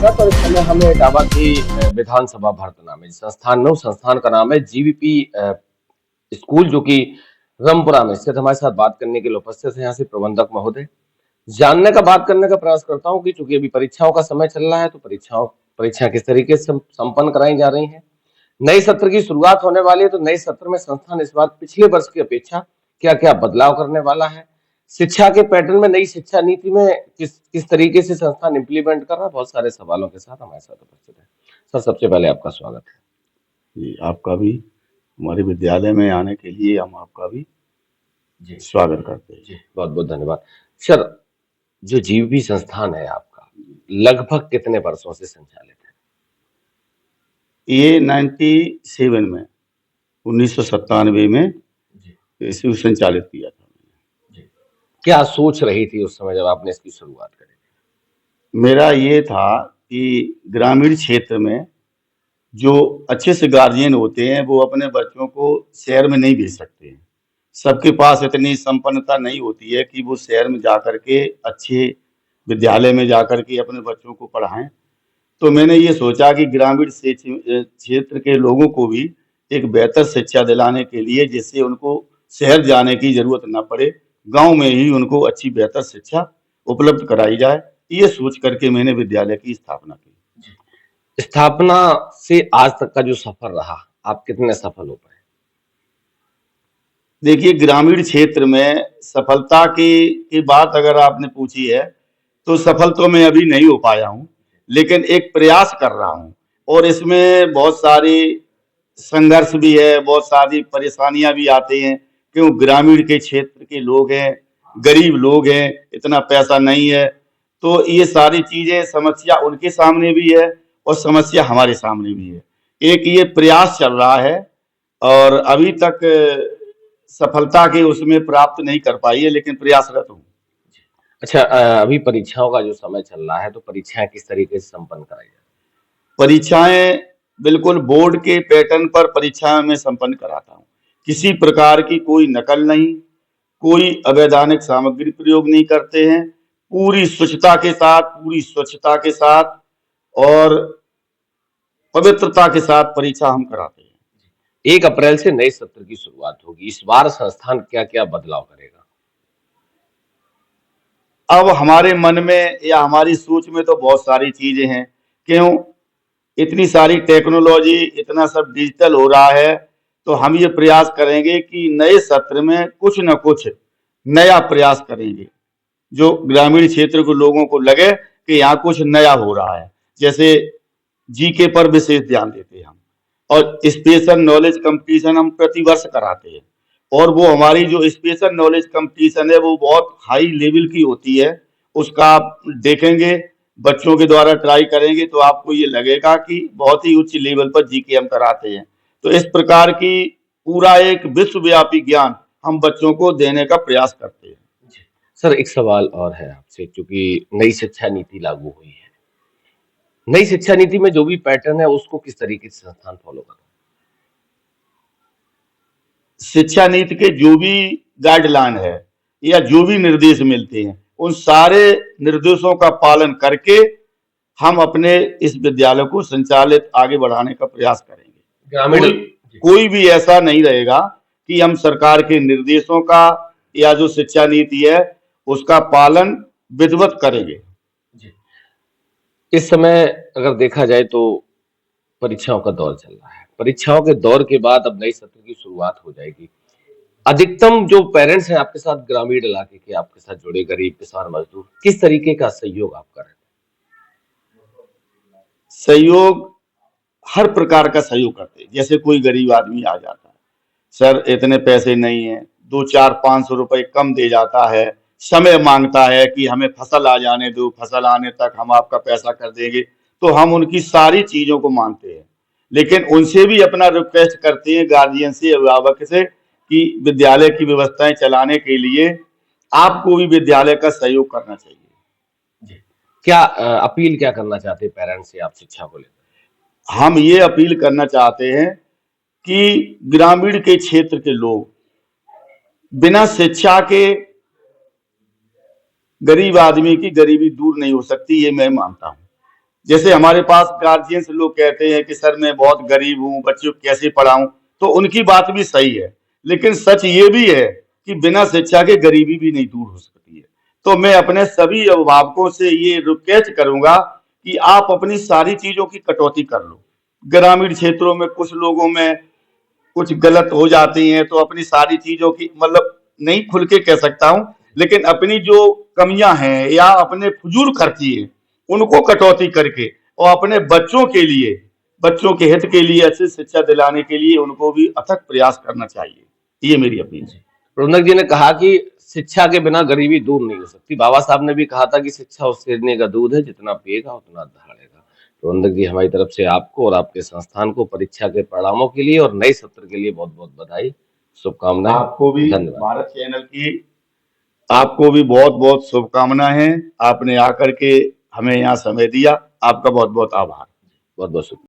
स्वागत। और इस समय हमें इटावा की विधानसभा भर्तना में संस्थान का नाम है जीवीपी स्कूल, जो कि रमपुरा में स्थित। हमारे साथ बात करने के लिए उपस्थित है यहाँ से प्रबंधक महोदय। जानने का बात करने का प्रयास करता हूँ कि चूंकि अभी परीक्षाओं का समय चल रहा है, तो परीक्षाएं किस तरीके से संपन्न कराई जा रही हैं। नए सत्र की शुरुआत होने वाली है, तो नए सत्र में संस्थान इस बार पिछले वर्ष की अपेक्षा क्या क्या बदलाव करने वाला है। शिक्षा के पैटर्न में नई शिक्षा नीति में किस किस तरीके से संस्थान इम्प्लीमेंट कर रहा है, बहुत सारे सवालों के साथ हमारे साथ उपस्थित है। सर, सबसे पहले आपका स्वागत है। जी, आपका भी हमारे विद्यालय में आने के लिए हम आपका भी जी स्वागत करते हैं। जी, बहुत बहुत धन्यवाद। सर, जो जीवीपी संस्थान है आपका, लगभग कितने वर्षों से संचालित है? ये 97 में 1997 में इसे संचालित किया था। जी, क्या सोच रही थी उस समय जब आपने इसकी शुरुआत करी थी? मेरा ये था कि ग्रामीण क्षेत्र में जो अच्छे से गार्जियन होते हैं वो अपने बच्चों को शहर में नहीं भेज सकते हैं। सबके पास इतनी संपन्नता नहीं होती है कि वो शहर में जाकर के अच्छे विद्यालय में जाकर के अपने बच्चों को पढ़ाएं। तो मैंने ये सोचा कि ग्रामीण क्षेत्र के लोगों को भी एक बेहतर शिक्षा दिलाने के लिए, जिससे उनको शहर जाने की जरूरत ना पड़े, गांव में ही उनको अच्छी बेहतर शिक्षा उपलब्ध कराई जाए, ये सोच करके मैंने विद्यालय की स्थापना की। स्थापना से आज तक का जो सफर रहा, आप कितने सफल हो पाए? देखिए, ग्रामीण क्षेत्र में सफलता की बात अगर आपने पूछी है, तो सफल तो मैं अभी नहीं हो पाया हूँ, लेकिन एक प्रयास कर रहा हूँ। और इसमें बहुत सारी संघर्ष भी है, बहुत सारी परेशानियां भी आती हैं, क्यों ग्रामीण के क्षेत्र के लोग हैं, गरीब लोग हैं, इतना पैसा नहीं है। तो ये सारी चीजें, समस्या उनके सामने भी है और समस्या हमारे सामने भी है। एक ये प्रयास चल रहा है और अभी तक सफलता के उसमें प्राप्त नहीं कर पाई है, लेकिन प्रयासरत हूँ। अच्छा, अभी परीक्षाओं का जो समय चल रहा है, तो परीक्षाएं किस तरीके से संपन्न कराई जाए? परीक्षाएं बिल्कुल बोर्ड के पैटर्न पर परीक्षाएं मैं संपन्न कराता हूँ। किसी प्रकार की कोई नकल नहीं, कोई अवैधानिक सामग्री प्रयोग नहीं करते हैं। पूरी स्वच्छता के साथ और पवित्रता के साथ परीक्षा हम कराते हैं। 1 अप्रैल से नए सत्र की शुरुआत होगी। इस बार संस्थान क्या क्या बदलाव करेगा? अब हमारे मन में या हमारी सोच में तो बहुत सारी चीजें हैं। क्यों, इतनी सारी टेक्नोलॉजी, इतना सब डिजिटल हो रहा है, तो हम ये प्रयास करेंगे कि नए सत्र में कुछ न कुछ नया प्रयास करेंगे, जो ग्रामीण क्षेत्र के लोगों को लगे कि यहाँ कुछ नया हो रहा है। जैसे जीके पर विशेष ध्यान देते हैं हम, और स्पेशल नॉलेज कंपटीशन हम प्रतिवर्ष कराते हैं। और वो हमारी जो स्पेशल नॉलेज कंपटीशन है वो बहुत हाई लेवल की होती है। उसका आप देखेंगे, बच्चों के द्वारा ट्राई करेंगे तो आपको ये लगेगा कि बहुत ही उच्च लेवल पर जीके हम कराते हैं। तो इस प्रकार की पूरा एक विश्वव्यापी ज्ञान हम बच्चों को देने का प्रयास करते हैं। सर, एक सवाल और है आपसे, क्योंकि नई शिक्षा नीति लागू हुई है। नई शिक्षा नीति में जो भी पैटर्न है, उसको किस तरीके से संस्थान फॉलो कर रहा शिक्षा नीति के जो भी गाइडलाइन है या जो भी निर्देश मिलते हैं, उन सारे निर्देशों का पालन करके हम अपने इस विद्यालय को संचालित आगे बढ़ाने का प्रयास करेंगे। है? ग्रामीण कोई भी ऐसा नहीं रहेगा कि हम सरकार के निर्देशों का या जो शिक्षा नीति है उसका पालन विधिवत करेंगे। जी। इस समय अगर देखा जाए तो परीक्षाओं का दौर चल रहा है। परीक्षाओं के दौर के बाद अब नई सत्र की शुरुआत हो जाएगी। अधिकतम जो पेरेंट्स हैं आपके साथ, ग्रामीण इलाके के आपके साथ जुड़े, गरीब, किसान, मजदूर, किस तरीके का सहयोग आप कर रहे हैं? सहयोग, हर प्रकार का सहयोग करते हैं। जैसे कोई गरीब आदमी आ जाता है, सर इतने पैसे नहीं है, 200-400-500 रुपए कम दे जाता है, समय मांगता है कि हमें फसल आ जाने दो, फसल आने तक हम आपका पैसा कर देंगे, तो हम उनकी सारी चीजों को मानते हैं। लेकिन उनसे भी अपना रिक्वेस्ट करते हैं, गार्जियन से, अभिभावक से, कि विद्यालय की व्यवस्थाएं चलाने के लिए आपको भी विद्यालय का सहयोग करना चाहिए। क्या अपील क्या करना चाहते हैं पेरेंट्स से आप शिक्षा को लेकर? हम ये अपील करना चाहते हैं कि ग्रामीण के क्षेत्र के लोग, बिना शिक्षा के गरीब आदमी की गरीबी दूर नहीं हो सकती, ये मैं मानता हूं। जैसे हमारे पास गार्जियंस लोग कहते हैं कि सर मैं बहुत गरीब हूँ, बच्चों को कैसे पढ़ाऊं, तो उनकी बात भी सही है, लेकिन सच ये भी है कि बिना शिक्षा के गरीबी भी नहीं दूर हो सकती है। तो मैं अपने सभी अभिभावकों से ये रिक्वेस्ट करूंगा कि आप अपनी सारी चीजों की कटौती कर लो। ग्रामीण क्षेत्रों में कुछ लोगों में कुछ गलत हो जाती हैं, तो अपनी सारी चीजों की मतलब नहीं खुल के कह सकता हूं, लेकिन अपनी जो कमियां हैं या अपने फजूल खर्ची है उनको कटौती करके और अपने बच्चों के लिए, बच्चों के हित के लिए अच्छी शिक्षा दिलाने के लिए उनको भी अथक प्रयास करना चाहिए। ये मेरी अपील है। प्रबंधक जी ने कहा कि शिक्षा के बिना गरीबी दूर नहीं हो सकती। बाबा साहब ने भी कहा था कि शिक्षा उस शेरनी का दूध है, जितना पिएगा उतना दहाड़ेगा। प्रबंधक जी, हमारी तरफ से आपको और आपके संस्थान को परीक्षा के परिणामों के लिए और नए सत्र के लिए बहुत बहुत बधाई, शुभकामनाएं। आपको भी धन्यवाद। भारत चैनल की आपको भी बहुत बहुत शुभकामनाएं हैं। आपने आकर के हमें यहाँ समय दिया, आपका बहुत बहुत आभार। बहुत बहुत शुक्रिया।